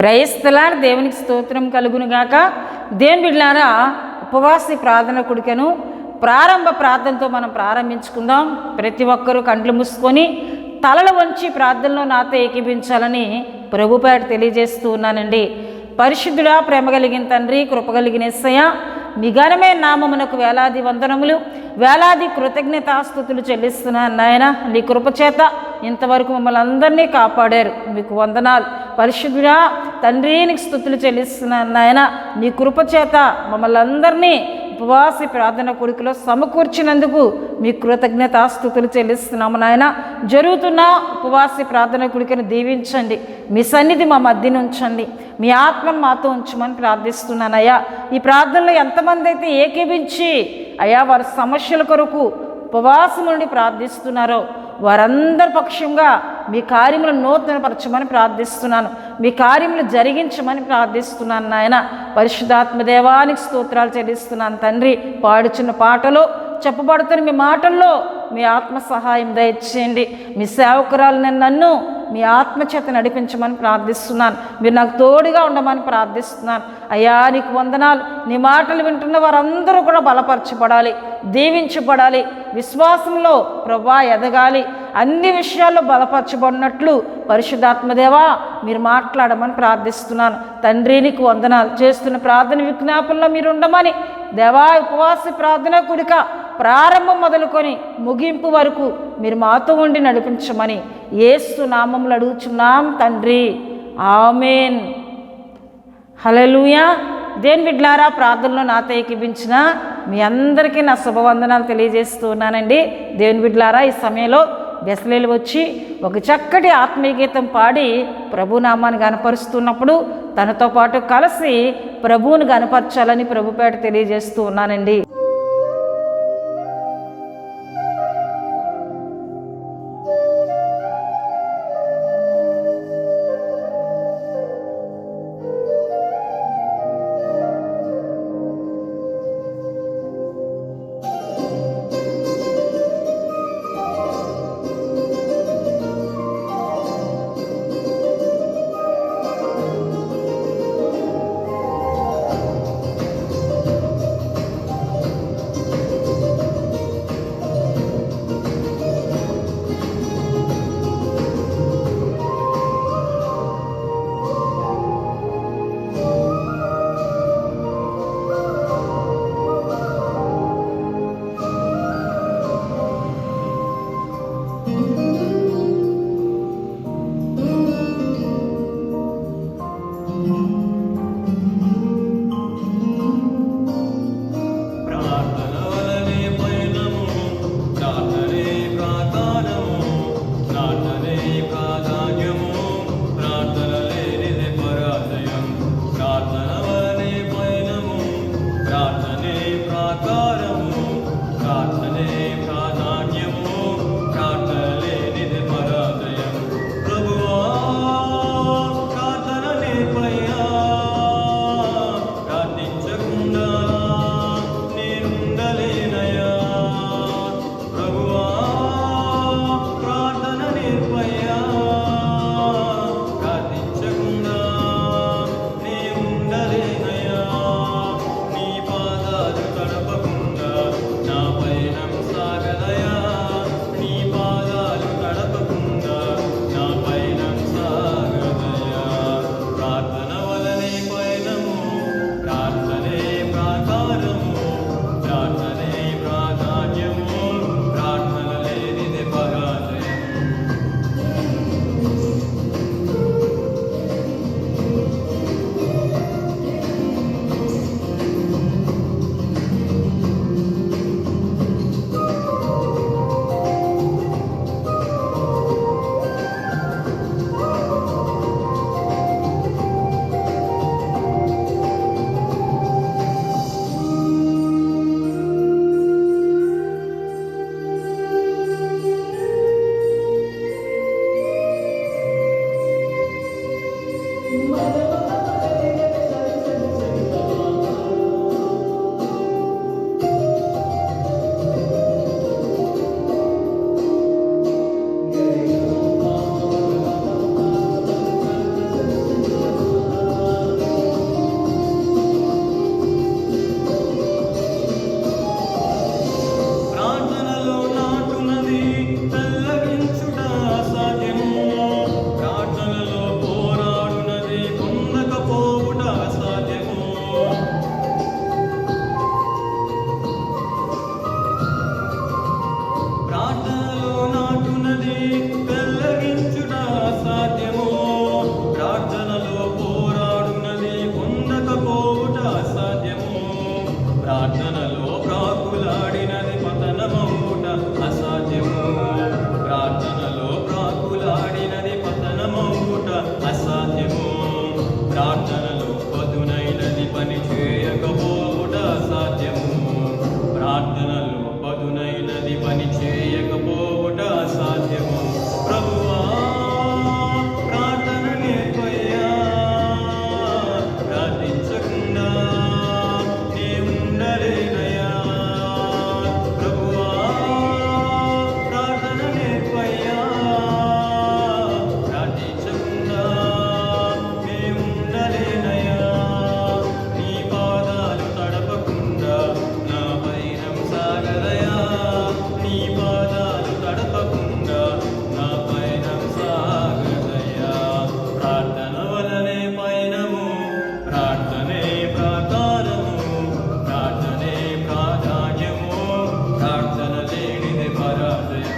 క్రైస్తలాన్ని దేవునికి స్తోత్రం కలుగును గాక. దేవుని బిడ్డలారా, ఉపవాసి ప్రార్థన కుడికను ప్రారంభ ప్రార్థనతో మనం ప్రారంభించుకుందాం. ప్రతి ఒక్కరూ కండ్లు మూసుకొని తలలు వంచి ప్రార్థనలో నాతో ఏకీభించాలని ప్రభుపేట తెలియజేస్తూ ఉన్నానండి. పరిశుద్ధుడా, ప్రేమ కలిగిన తండ్రి, కృపగలిగిన యేసయ్య, మీ ఘనమైన నామమునకు వేలాది వందనములు, వేలాది కృతజ్ఞతాస్తుతులు చెల్లిస్తున్నాను నాయన. నీ కృపచేత ఇంతవరకు మమ్మల్ని అందరినీ కాపాడారు, మీకు వందనాలు. పరిశుద్ధుడా తండ్రి, నీకు స్తుతులు చెల్లిస్తున్నాను నాయన. నీ కృపచేత మమ్మల్ని అందరినీ ఉపవాసి ప్రార్థన కొడుకులో సమకూర్చినందుకు మీ కృతజ్ఞతాస్తుతులు చెల్లిస్తున్నాము నాయన. జరుగుతున్న ఉపవాసి ప్రార్థన కొడుకుని దీవించండి, మీ సన్నిధి మా మధ్యన ఉంచండి, మీ ఆత్మను మాతో ఉంచమని ప్రార్థిస్తున్నానయ్యా. ఈ ప్రార్థనలో ఎంతమంది అయితే ఏకీభించి అయ్యా వారి సమస్యల కొరకు ఉపవాసం నుండి ప్రార్థిస్తున్నారో వారందరి పక్షంగా మీ కార్యములు నూతనపరచమని ప్రార్థిస్తున్నాను, మీ కార్యములు జరిగించమని ప్రార్థిస్తున్నాను నాయన. పరిశుద్ధాత్మ దేవానికి స్తోత్రాలు చెల్లిస్తున్నాను తండ్రి. పాడుచున్న పాటలో చెప్పబడుతున్న మీ మాటల్లో మీ ఆత్మ సహాయం దయచేయండి. మీ సేవకురాలు నన్ను మీ ఆత్మచేత నడిపించమని ప్రార్థిస్తున్నాను. మీరు నాకు తోడుగా ఉండమని ప్రార్థిస్తున్నాను అయ్యా. నీకు వందనాలు. నీ మాటలు వింటున్న వారందరూ కూడా బలపరచబడాలి, దీవించబడాలి, విశ్వాసంలో ప్రభా ఎదగాలి, అన్ని విషయాల్లో బలపరచబడినట్లు పరిశుద్ధాత్మదేవా మీరు మాట్లాడమని ప్రార్థిస్తున్నాను తండ్రి. నీకు వందనాలు. చేస్తున్న ప్రార్థన విజ్ఞాపనలో మీరు ఉండమని దేవా, ఉపవాస ప్రార్థన కూడిక ప్రారంభం మొదలుకొని ముగింపు వరకు మీరు మాతో ఉండి నడిపించమని యేసు నామములో అడుగుచున్నాం తండ్రి, ఆమేన్. హల్లెలూయా. దేని బిడ్డలారా, ప్రార్థనలో నాతో ఏకీభించిన మీ అందరికీ నా శుభవందనాలు తెలియజేస్తూ ఉన్నానండి. దేవుని బిడ్డలారా, ఈ సమయంలో బెసలేలు వచ్చి ఒక చక్కటి ఆత్మీయ గీతం పాడి ప్రభునామాన్ని గనపరుస్తున్నప్పుడు తనతో పాటు కలిసి ప్రభువుని గనపరచాలని ప్రభుపేట తెలియజేస్తూ ఉన్నానండి. ప్రార్థనలో పదునైనది పని చేయకపోవుట అసాధ్యము. ప్రార్థనలో పదునైనది పని చేయకపోవుట అసాధ్యము. ప్రభువా ప్రార్థన నేర్పయ్యా, ప్రార్థించకుండా నే ఉండలేనయ్యా. ప్రభువా ప్రార్థన నేర్పయ్యా, ప్రార్థించకుండా నే ఉండలేనయ్యా. నీ పాదాలు తడపకుండా నా పయనం సాగదయా. నీ పాదాలు తడపకుండా నా పయనం సాగదయా. ప్రార్థన వలనే పయనము, ప్రార్థనే ప్రాకారము, ప్రార్థనే ప్రాధాన్యము, ప్రార్థన లేనిదే పరాజయం.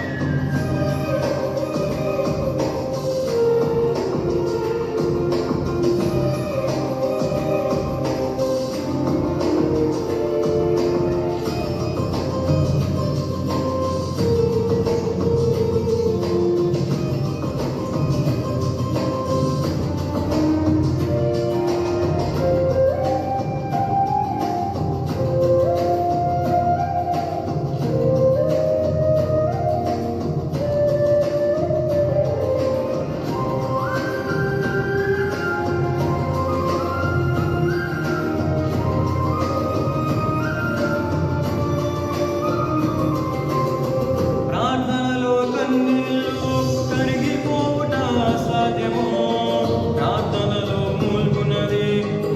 ప్రార్థనలో కన్నీళ్ళు కరిగిపోవుట అసాధ్యము. ప్రార్థనలో మూల్గునది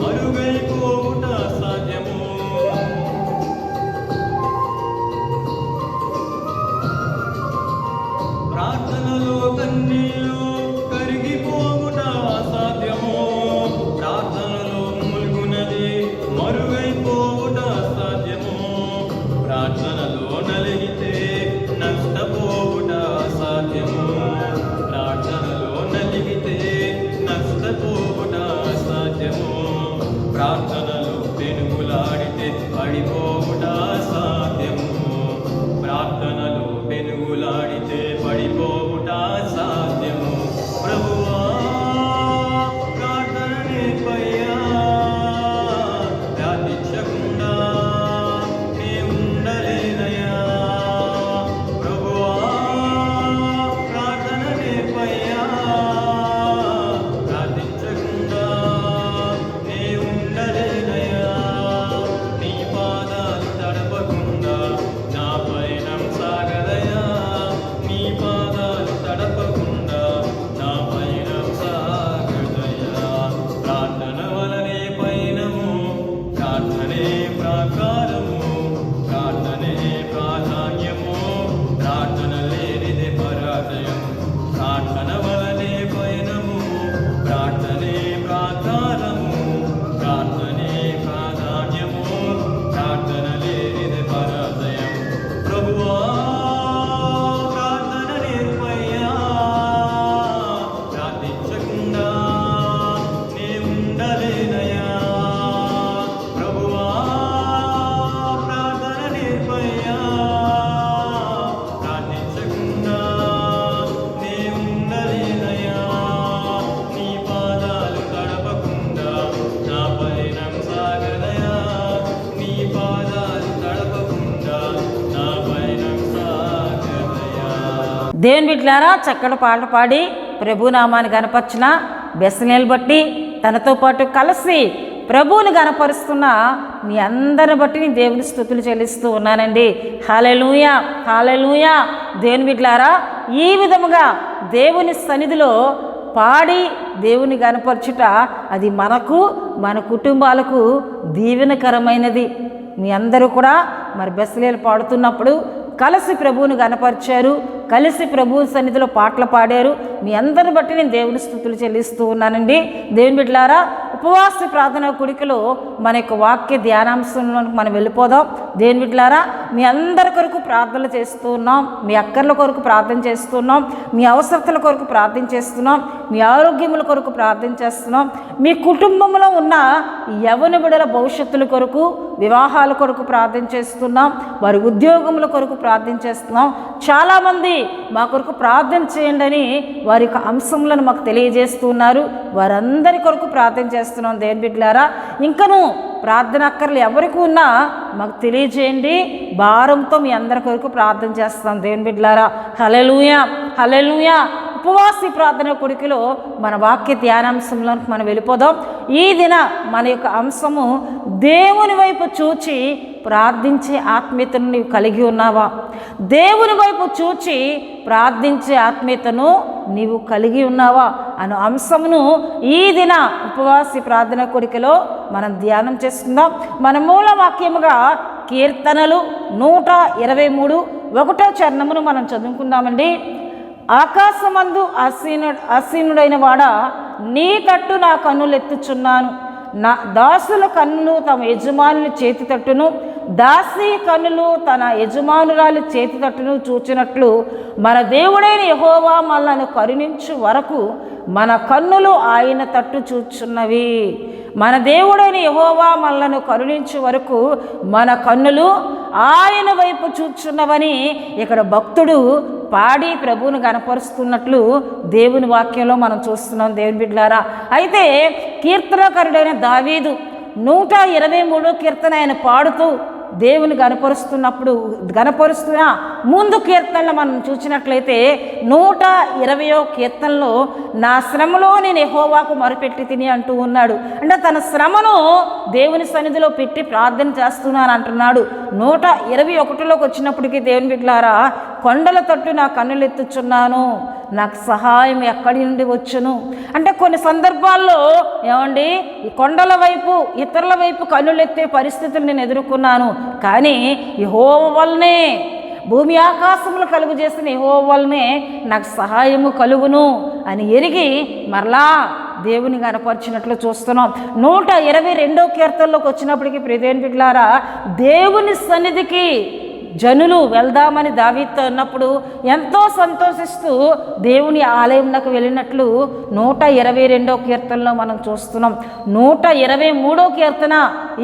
మరుగైపోవుట అసాధ్యము. ప్రార్థనలో కన్నీళ్ళు కరిగిపోవుట అసాధ్యము. ప్రార్థనలో మూల్గునది మరుగైపోవుట అసాధ్యము. ప్రార్థనలో నలిగితే నష్టపోవుట అసాధ్యము. ప్రార్థనలో నలిగితే నష్టపోవుట అసాధ్యము. ప్రార్థనలో పెనుగులాడితే పడిపోవుట అసాధ్యము. ప్రార్థనలో పెనుగులాడితే పడిపోవుట అసాధ్యము. ప్రభువా ప్రార్థన నేర్పయ్యా, ప్రార్థించకుండా నే ఉండలేనయ్యా. ప్రభువా ప్రార్థన నేర్పయ్యా, ప్రార్థించకుండా నే ఉండలేనయ్యా. నీ పాదాలు తడపకుండా నా పయనం సాగదయా. నీ పాదాలు తడపకుండా నా పయనం సాగదయా. ప్రార్థన వలనే పయనము, ప్రార్థనే ప్రాకారము, ప్రార్థనే ప్రాధాన్యము, ప్రార్థన లేనిదే పరాజయం. ప్రార్థన వలనే పయనము, ప్రార్థనే ప్రాకారము, ప్రార్థనే ప్రాధాన్యము, ప్రార్థన లేనిదే పరాజయం. ప్రభువా ప్రార్థన నేర్పయ్యా, ప్రార్థించకుండా నే ఉండలేనయ్యా. ప్రభువా ప్రార్థన నేర్పయ్యా, ప్రార్థించకుండా నే ఉండలేనయ్యా. నీ పాదాలు తడపకుండా నా పయనం సాగదయా. నీ పాదాలు తడపకుండా నా పయనం సాగదయా. దేవుని బిడ్డలారా, చక్కటి పాట పాడి ప్రభునామాన్ని గనపరిచిన బెసలేలు బట్టి తనతో పాటు కలిసి ప్రభువుని గనపరుస్తున్న మీ అందరిని బట్టి నేను దేవుని స్తుతులు చెల్లిస్తూ ఉన్నానండి. హల్లెలూయా, హల్లెలూయా. దేవుని బిడ్డలారా, ఈ విధముగా దేవుని సన్నిధిలో పాడి దేవుని గనపరచుట అది మనకు మన కుటుంబాలకు దీవెనకరమైనది. మీ అందరూ కూడా మరి బెసలేలు పాడుతున్నప్పుడు కలిసి ప్రభువుని గనపరిచారు, కలిసి ప్రభువు సన్నిధిలో పాటలు పాడారు. మీ అందరిని బట్టి నేను దేవుని స్తుతులు చెల్లిస్తూ ఉన్నానండి. దేవుని బిడ్డలారా, ఉపవాస ప్రార్థన కుడికలో మన యొక్క వాక్య ధ్యానాంశంలోకి మనం వెళ్ళిపోదాం. దేవుని బిడ్డలారా, మీ అందరి కొరకు ప్రార్థనలు చేస్తూ ఉన్నాం, మీ అక్కర్ల కొరకు ప్రార్థన చేస్తున్నాం, మీ అవసరతల కొరకు ప్రార్థన చేస్తున్నాం, మీ ఆరోగ్యముల కొరకు ప్రార్థన చేస్తున్నాం, మీ కుటుంబంలో ఉన్న యవ్వన బిడ్డల భవిష్యత్తుల కొరకు వివాహాల కొరకు ప్రార్థన చేస్తున్నాం, వారి ఉద్యోగముల కొరకు ప్రార్థన చేస్తున్నాం. చాలామంది మా కొరకు ప్రార్థన చేయండి అని వారి యొక్క అంశములను మాకు తెలియజేస్తున్నారు. వారందరి కొరకు ప్రార్థన చేస్తున్నాం. దేవుని బిడ్డలారా, ఇంకనూ ప్రార్థన అక్కర్లు ఎవరికి ఉన్నా మాకు తెలియజేయండి. భారంతో మీ అందరి కొరకు ప్రార్థన చేస్తాం. దేవుని బిడ్డలారా, హల్లెలూయా హల్లెలూయా. ఉపవాసి ప్రార్థన కొడుకులో మన వాక్య ధ్యానాంశంలోకి మనం వెళ్ళిపోదాం. ఈ దిన మన యొక్క అంశము, దేవుని వైపు చూచి ప్రార్థించే ఆత్మీయతను నీవు కలిగి ఉన్నావా? దేవుని వైపు చూచి ప్రార్థించే ఆత్మీయతను నీవు కలిగి ఉన్నావా అనే అంశమును ఈ దిన ఉపవాసి ప్రార్థన కొడుకులో మనం ధ్యానం చేసుకుందాం. మన మూల వాక్యముగా కీర్తనలు 123 1వ చరణమును మనం చదువుకుందామండి. ఆకాశమందు ఆసీనుడైన వాడా, నీ తట్టు నా కన్నులు ఎత్తుచున్నాను. నా దాసుల కన్నులు తమ యజమానుల చేతి తట్టును, దాసి కన్నులు తన యజమానురాలి చేతి తట్టును చూచినట్లు మన దేవుడైన యెహోవా మనలను కరుణించు వరకు మన కన్నులు ఆయన తట్టు చూచున్నవి. మన దేవుడైన యెహోవా మనలను కరుణించే వరకు మన కన్నులు ఆయన వైపు చూచున్నవని ఇక్కడ భక్తుడు పాడి ప్రభువును గణపరుస్తున్నట్లు దేవుని వాక్యంలో మనం చూస్తున్నాం. దేవుని బిడ్డలారా, అయితే కీర్తనకారుడైన దావీదు 123 కీర్తన ఆయన పాడుతూ దేవుని గణపరుస్తున్న ముందు కీర్తనలు మనం చూసినట్లయితే 120వ కీర్తనలో నా శ్రమలో నేను యెహోవాకు మొరపెట్టి తిని అంటూ ఉన్నాడు. అంటే తన శ్రమను దేవుని సన్నిధిలో పెట్టి ప్రార్థన చేస్తున్నాను అంటున్నాడు. 121లోకి వచ్చినప్పటికీ దేవుని బిడ్డలారా, కొండల తట్టు నా కన్నులు ఎత్తుచున్నాను, నాకు సహాయం ఎక్కడి నుండి వచ్చును. అంటే కొన్ని సందర్భాల్లో ఏమండి, ఈ కొండల వైపు ఇతరుల వైపు కన్నులెత్తే పరిస్థితులు నేను ఎదుర్కొన్నాను, కానీ యెహోవా వల్లనే, భూమి ఆకాశములు కలుగు చేసిన యెహోవా వల్లనే నాకు సహాయము కలుగును అని ఎరిగి మరలా దేవుని కనపరిచినట్లు చూస్తున్నాం. 122వ కీర్తనలోకి వచ్చినప్పటికీ ప్రియదేవుని బిడ్డలారా, దేవుని సన్నిధికి జనులు వెళ్దామని దావీదుతో అన్నప్పుడు ఎంతో సంతోషిస్తూ దేవుని ఆలయంలోకి వెళ్ళినట్లు 122వ కీర్తనలో మనం చూస్తున్నాం. 123వ కీర్తన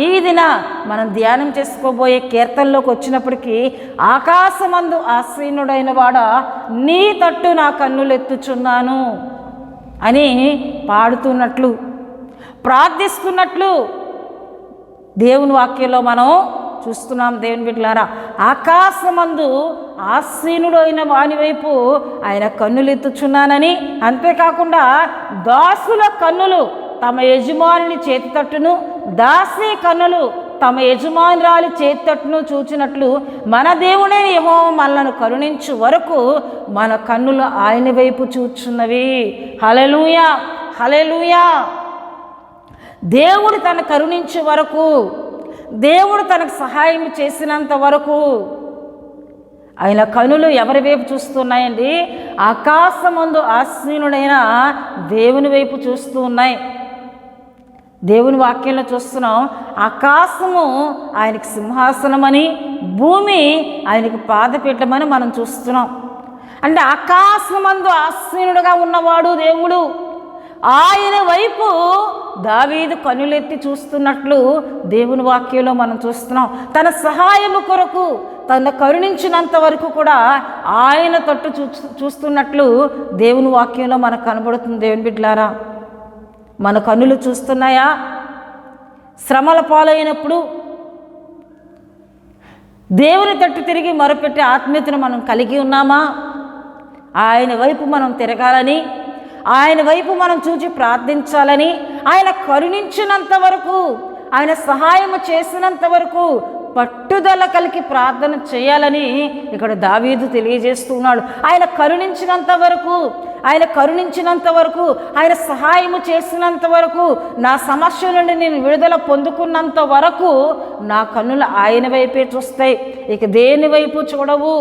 ఈ దిన మనం ధ్యానం చేసుకోబోయే కీర్తనలోకి వచ్చినప్పటికీ, ఆకాశమందు ఆసీనుడైన వాడా, నీ తట్టు నా కన్నులు ఎత్తుచున్నాను అని పాడుతున్నట్లు, ప్రార్థిస్తున్నట్లు దేవుని వాక్యంలో మనం చూస్తున్నాం. దేవుని బిడ్డలారా, ఆకాశమందు ఆసీనుడైన వాని వైపు ఆయన కన్నులు ఎత్తుచున్నానని, అంతేకాకుండా దాసుల కన్నులు తమ యజమానుని చేతి తట్టును, దాసి కన్నులు తమ యజమానురాలి చేతి తట్టును చూచినట్లు మన దేవుడైన యెహోవా మనలను కరుణించు వరకు మన కన్నులు ఆయన వైపు చూచున్నవి. హల్లెలూయా హల్లెలూయా. దేవుడు తన కరుణించే వరకు, దేవుడు తనకు సహాయం చేసినంత వరకు ఆయన కనులు ఎవరి వైపు చూస్తున్నాయండి? ఆకాశమందు ఆసీనుడైన దేవుని వైపు చూస్తూ ఉన్నాయి. దేవుని వాక్యంలో చూస్తున్నాం, ఆకాశము ఆయనకి సింహాసనమని, భూమి ఆయనకి పాదపీఠమని మనం చూస్తున్నాం. అంటే ఆకాశమందు ఆసీనుడుగా ఉన్నవాడు దేవుడు, ఆయన వైపు దావీదు కన్నులెత్తి చూస్తున్నట్లు దేవుని వాక్యంలో మనం చూస్తున్నాం. తన సహాయము కొరకు తను కరుణించినంత వరకు కూడా ఆయన తట్టు చూస్తున్నట్లు దేవుని వాక్యంలో మనకు కనబడుతుంది. దేవుని బిడ్డలారా, మన కన్నులు చూస్తున్నాయా? శ్రమల పాలైనప్పుడు దేవుని తట్టు తిరిగి మొరపెట్టే ఆత్మీయతను మనం కలిగి ఉన్నామా? ఆయన వైపు మనం తిరగాలని, ఆయన వైపు మనం చూచి ప్రార్థించాలని, ఆయన కరుణించినంత వరకు, ఆయన సహాయం చేసినంత వరకు పట్టుదల కలిగి ప్రార్థన చేయాలని ఇక్కడ దావీదు తెలియజేస్తున్నాడు. ఆయన కరుణించినంత వరకు, ఆయన కరుణించినంత వరకు, ఆయన సహాయము చేసినంత వరకు, నా సమస్య నుండి నేను విడుదల పొందుకున్నంత వరకు నా కన్నులు ఆయన వైపే చూస్తాయి, ఇక దేని వైపు చూడవు.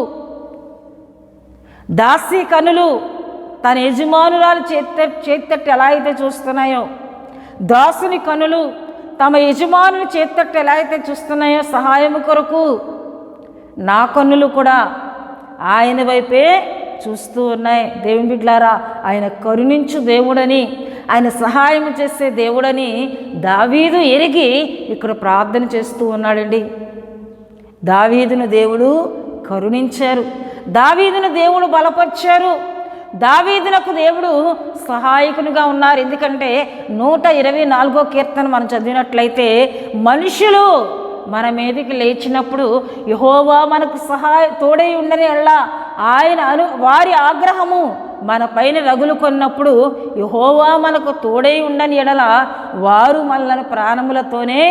దాసి కన్నులు తన యజమానురాలు చేతట్టు ఎలా అయితే చూస్తున్నాయో, దాసుని కన్నులు తమ యజమానుని చేతట్టు ఎలా అయితే చూస్తున్నాయో సహాయము కొరకు, నా కన్నులు కూడా ఆయన వైపే చూస్తూ ఉన్నాయి. దేవుని బిడ్డలారా, ఆయన కరుణించు దేవుడని, ఆయన సహాయం చేసే దేవుడని దావీదు ఎరిగి ఇక్కడ ప్రార్థన చేస్తూ ఉన్నాడండి. దావీదును దేవుడు కరుణించారు, దావీదును దేవుడు బలపరిచారు, దావీదునకు దేవుడు సహాయకునిగా ఉన్నారు. ఎందుకంటే 124వ కీర్తన మనం చదివినట్లయితే మనుషులు మన మీదకి లేచినప్పుడు యెహోవా మనకు తోడై ఉండని ఎడల ఆయన వారి ఆగ్రహము మన పైన రగులుకొన్నప్పుడు యెహోవా మనకు తోడై ఉండని ఎడల వారు మనలను ప్రాణములతోనే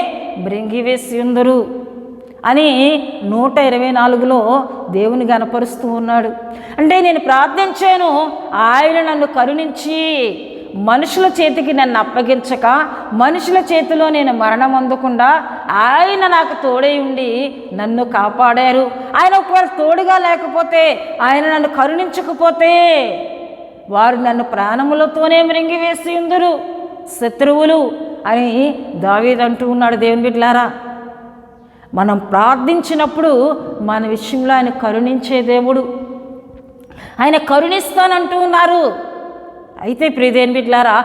మృంగివేసి ఉందరు అని 124లో దేవుని గనపరుస్తూ ఉన్నాడు. అంటే నేను ప్రార్థించాను, ఆయన నన్ను కరుణించి మనుషుల చేతికి నన్ను అప్పగించక, మనుషుల చేతిలో నేను మరణం అందకుండా ఆయన నాకు తోడై ఉండి నన్ను కాపాడారు. ఆయన ఒకవేళ తోడుగా లేకపోతే, ఆయన నన్ను కరుణించకపోతే వారు నన్ను ప్రాణములతోనే మృంగివేసి ఉందరు శత్రువులు అని దావీదు అంటూ ఉన్నాడు. దేవుని బిడ్డలారా, మనం ప్రార్థించినప్పుడు మన విషయంలో ఆయన కరుణించే దేవుడు, ఆయన కరుణిస్తానంటూ ఉన్నారు. అయితే ప్రియదేవుని బిడ్డలారా,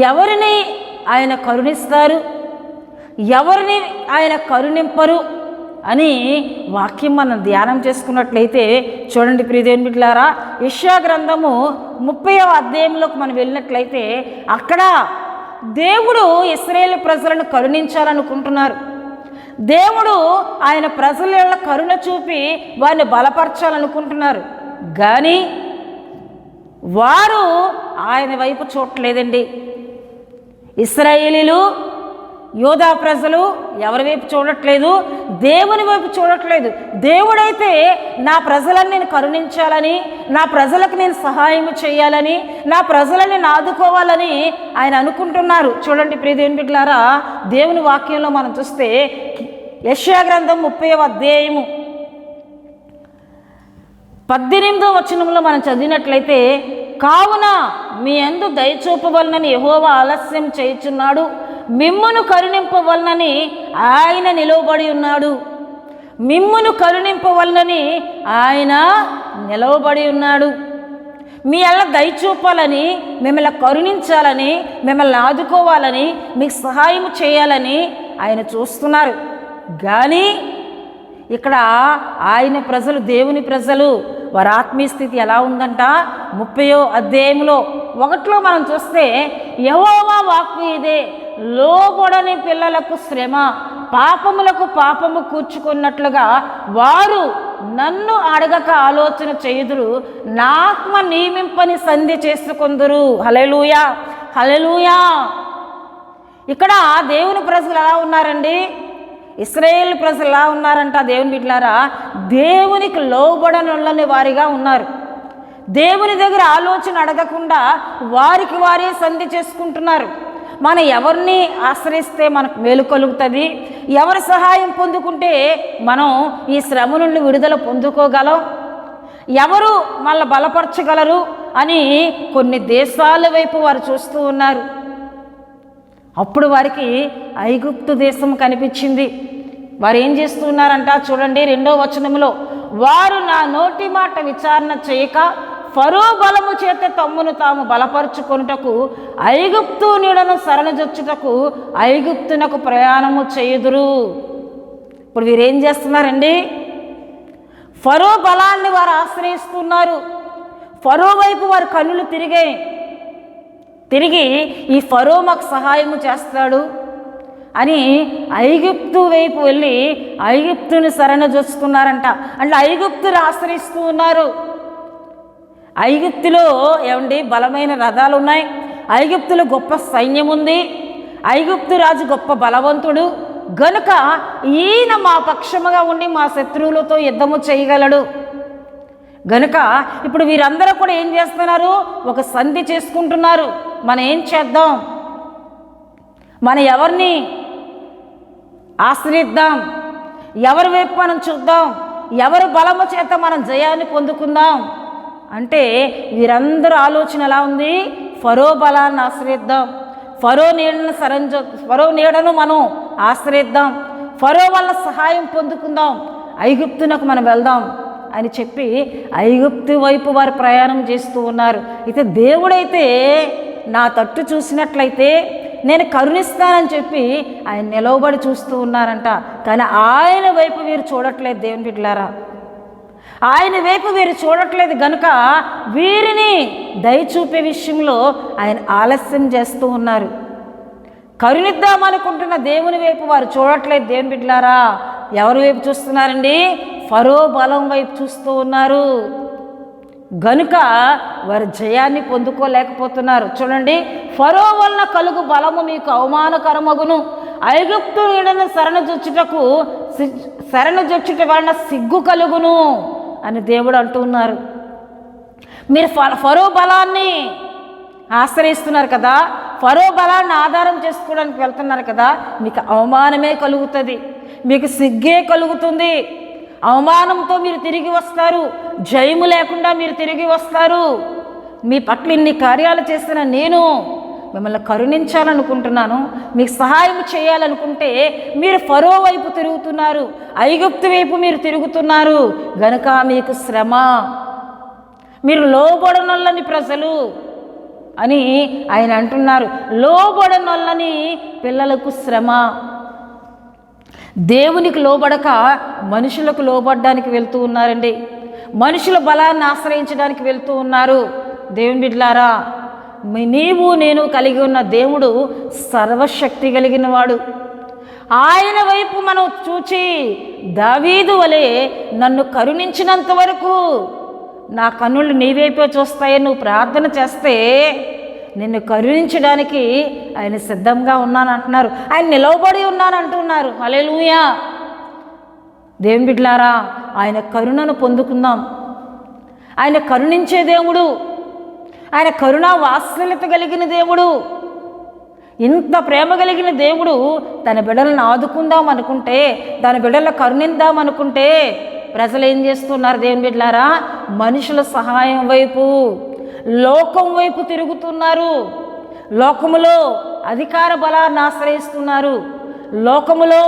ఎవరిని ఆయన కరుణిస్తారు, ఎవరిని ఆయన కరుణింపరు అని వాక్యం మనం ధ్యానం చేసుకున్నట్లయితే చూడండి ప్రియదేవుని బిడ్డలారా, యెషయా గ్రంథము 30వ అధ్యాయంలోకి మనం వెళ్ళినట్లయితే అక్కడ దేవుడు ఇశ్రాయేలు ప్రజలను కరుణించాలనుకుంటున్నారు. దేవుడు ఆయన ప్రజల కరుణ చూపి వారిని బలపరచాలనుకుంటున్నారు. కానీ వారు ఆయన వైపు చూడట్లేదండి. ఇశ్రాయేలీలు, యోధా ప్రజలు ఎవరి వైపు చూడట్లేదు, దేవుని వైపు చూడట్లేదు. దేవుడైతే నా ప్రజలను నేను కరుణించాలని, నా ప్రజలకు నేను సహాయం చేయాలని, నా ప్రజలని ఆదుకోవాలని ఆయన అనుకుంటున్నారు. చూడండి ప్రియదేవుని బిడ్డలారా, దేవుని వాక్యంలో మనం చూస్తే యెషయా గ్రంథం 30వ అధ్యాయము 18వ వచనంలో మనం చదివినట్లయితే, కావున మీ యందు దయచూపవలనని యెహోవా ఆలస్యం చేయుచున్నాడు, మిమ్మును కరుణింపవలనని ఆయన నిలవబడి ఉన్నాడు. మిమ్మును కరుణింపవలనని ఆయన నిలవబడి ఉన్నాడు. మీ అలా దయచూపాలని, మిమ్మల్ని కరుణించాలని, మిమ్మల్ని ఆదుకోవాలని, మీకు సహాయం చేయాలని ఆయన చూస్తున్నారు. కానీ ఇక్కడ ఆయన ప్రజలు, దేవుని ప్రజలు, వారి ఆత్మీయ స్థితి ఎలా ఉందంట 30వ అధ్యాయంలో 1లో మనం చూస్తే, యెహోవా వాక్కు ఇదే, లోబడని పిల్లలకు శ్రమ, పాపములకు పాపము కూర్చుకున్నట్లుగా వారు నన్ను అడగక ఆలోచన చేయుదురు, నా ఆత్మ నియమింపని సంధి చేసుకొందురు. హల్లెలూయా, హల్లెలూయా. ఇక్కడ దేవుని ప్రజలు ఎలా ఉన్నారండి? ఇశ్రాయేలు ప్రజలు ఎలా ఉన్నారంట? దేవుని బిడ్డలారా, దేవునికి లోబడనులని వారిగా ఉన్నారు. దేవుని దగ్గర ఆలోచన అడగకుండా వారికి వారే సంధి చేసుకుంటున్నారు. మనం ఎవరిని ఆశ్రయిస్తే మనకు మేలు కలుగుతుంది, ఎవరి సహాయం పొందుకుంటే మనం ఈ శ్రమ నుండి విడుదల పొందుకోగలం, ఎవరు మళ్ళీ బలపరచగలరు అని కొన్ని దేశాల వైపు వారు చూస్తూ ఉన్నారు. అప్పుడు వారికి ఐగుప్తు దేశం కనిపించింది. వారు ఏం చేస్తున్నారంట చూడండి 2వ వచనంలో, వారు నా నోటి మాట విచారణ చేయక ఫరో బలము చేత తమ్మును తాము బలపరుచుకొనుటకు ఐగుప్తు నీడను శరణజొచ్చుటకు ఐగుప్తునకు ప్రయాణము చేయుదురు. ఇప్పుడు వీరేం చేస్తున్నారండి? ఫరో బలాన్ని వారు ఆశ్రయిస్తున్నారు. ఫరో వైపు వారి కన్నులు తిరిగి ఈ ఫరో మాకు సహాయము చేస్తాడు అని ఐగుప్తు వైపు వెళ్ళి ఐగుప్తుని శరణజొచ్చుకున్నారంట. అంటే ఐగుప్తుని ఆశ్రయిస్తూ ఉన్నారు. ఐగుప్తులో ఏమండి బలమైన రథాలు ఉన్నాయి, ఐగుప్తులో గొప్ప సైన్యం ఉంది, ఐగుప్తు రాజు గొప్ప బలవంతుడు గనుక ఈయన మా పక్షముగా ఉండి మా శత్రువులతో యుద్ధము చేయగలడు. గనుక ఇప్పుడు వీరందరూ కూడా ఏం చేస్తున్నారు? ఒక సంధి చేసుకుంటున్నారు. మనం ఏం చేద్దాం? మనం ఎవరిని ఆశ్రయిద్దాం? ఎవరి వైపు మనం చూద్దాం? ఎవరి బలము చేత మనం జయాన్ని పొందుకుందాం అంటే వీరందరూ ఆలోచన ఎలా ఉంది? ఫరో బలాన్ని ఆశ్రయిద్దాం, ఫరో నీడను మనం ఆశ్రయిద్దాం, ఫరో వల్ల సహాయం పొందుకుందాం, ఐగుప్తునకు మనం వెళ్దాం అని చెప్పి ఐగుప్తు వైపు వారు ప్రయాణం చేస్తూ ఉన్నారు. అయితే దేవుడైతే నా తట్టు చూసినట్లయితే నేను కరుణిస్తానని చెప్పి ఆయన నిలవబడి చూస్తూ ఉన్నారంట. కానీ ఆయన వైపు వీరు చూడట్లేదు దేవుని బిడ్డలారా. ఆయన వైపు వీరు చూడట్లేదు గనుక వీరిని దయ చూపే విషయంలో ఆయన ఆలస్యం చేస్తూ ఉన్నారు. కరుణిద్దామనుకుంటున్న దేవుని వైపు వారు చూడట్లేదు దేవుని బిడ్డలారా. ఎవరి వైపు చూస్తున్నారండి? ఫరో బలం వైపు చూస్తూ ఉన్నారు గనుక వారు జయాన్ని పొందుకోలేకపోతున్నారు. చూడండి, ఫరో వలన కలుగు బలము మీకు అవమానకరమగును, ఐగుప్తు నీడను శరణుజొచ్చుట వలన సిగ్గు కలుగును అని దేవుడు అంటూ ఉన్నారు. మీరు ఫరో బలాన్ని ఆశ్రయిస్తున్నారు కదా, ఫరో బలాన్ని ఆధారం చేసుకోవడానికి వెళ్తున్నారు కదా, మీకు అవమానమే కలుగుతుంది, మీకు సిగ్గే కలుగుతుంది. అవమానంతో మీరు తిరిగి వస్తారు, జయము లేకుండా మీరు తిరిగి వస్తారు. మీ పట్ల ఇన్ని కార్యాలు చేసిన నేను మిమ్మల్ని కరుణించాలనుకుంటున్నాను, మీకు సహాయం చేయాలనుకుంటే మీరు ఫరో వైపు తిరుగుతున్నారు, ఐగుప్తు వైపు మీరు తిరుగుతున్నారు గనుక మీకు శ్రమ, మీరు లోబడనొల్లని ప్రజలు అని ఆయన అంటున్నారు. లోబడనొల్లని పిల్లలకు శ్రమ. దేవునికి లోబడక మనుషులకు లోబడడానికి వెళ్తూ ఉన్నారండి, మనుషుల బలాన్ని ఆశ్రయించడానికి వెళ్తూ ఉన్నారు. దేవుని బిడ్డలారా, నీవు నేను కలిగి ఉన్న దేవుడు సర్వశక్తి కలిగిన వాడు. ఆయన వైపు మనం చూచి దావీదు వలె నన్ను కరుణించినంత వరకు నా కన్నులు నీ వైపే చూస్తాయని నువ్వు ప్రార్థన చేస్తే నిన్ను కరుణించడానికి ఆయన సిద్ధంగా ఉన్నానంటున్నారు. ఆయన నిలవబడి ఉన్నానంటున్నారు. హల్లెలూయా. దేవుని బిడ్డలారా, ఆయన కరుణను పొందుకుందాం. ఆయన కరుణించే దేవుడు, ఆయన కరుణా వాత్సల్యత కలిగిన దేవుడు, ఇంత ప్రేమ కలిగిన దేవుడు తన బిడ్డలను ఆదుకుందాం అనుకుంటే, తన బిడ్డలను కరుణిద్దాం అనుకుంటే ప్రజలు ఏం చేస్తున్నారు దేవుని బిడ్డలారా? మనుషుల సహాయం వైపు, లోకం వైపు తిరుగుతున్నారు. లోకములో అధికార బలాన్ని ఆశ్రయిస్తున్నారు. లోకములో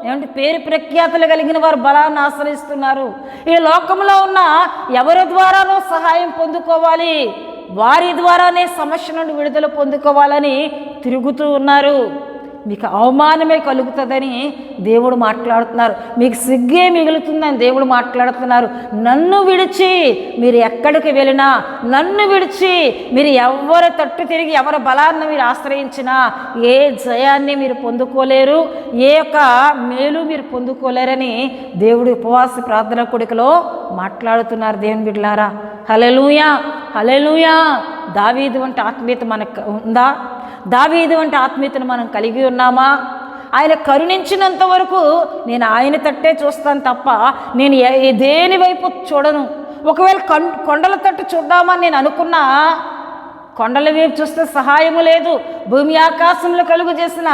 ఏమంటే పేరు ప్రఖ్యాతులు కలిగిన వారు బలాన్ని ఆశ్రయిస్తున్నారు. ఈ లోకంలో ఉన్న ఎవరి ద్వారానో సహాయం పొందుకోవాలి, వారి ద్వారానే సమస్య నుండి విడుదల పొందుకోవాలని తిరుగుతూ ఉన్నారు. మీకు అవమానమే కలుగుతుందని దేవుడు మాట్లాడుతున్నారు, మీకు సిగ్గే మిగులుతుందని దేవుడు మాట్లాడుతున్నారు. నన్ను విడిచి మీరు ఎక్కడికి వెళ్ళినా, నన్ను విడిచి మీరు ఎవరి తట్టు తిరిగి ఎవరి బలాన్ని మీరు ఆశ్రయించినా ఏ జయాన్ని మీరు పొందుకోలేరు, ఏ యొక్క మేలు మీరు పొందుకోలేరని దేవుడు ఉపవాస ప్రార్థన కూడికలో మాట్లాడుతున్నారు. దేవుని బిడ్డలారా, హల్లెలూయా, హల్లెలూయా. దావీదు వంటి ఆత్మీయత మనకు ఉందా? దావీదు వంటి ఆత్మీయతను మనం కలిగి ఉన్నామా? ఆయన కరుణించినంత వరకు నేను ఆయన తట్టే చూస్తాను తప్ప నేను దేని వైపు చూడను. ఒకవేళ కొండల తట్టు చూద్దామని నేను అనుకున్నా, కొండల వైపు చూస్తే సహాయము లేదు. భూమి ఆకాశంలో కలుగు చేసిన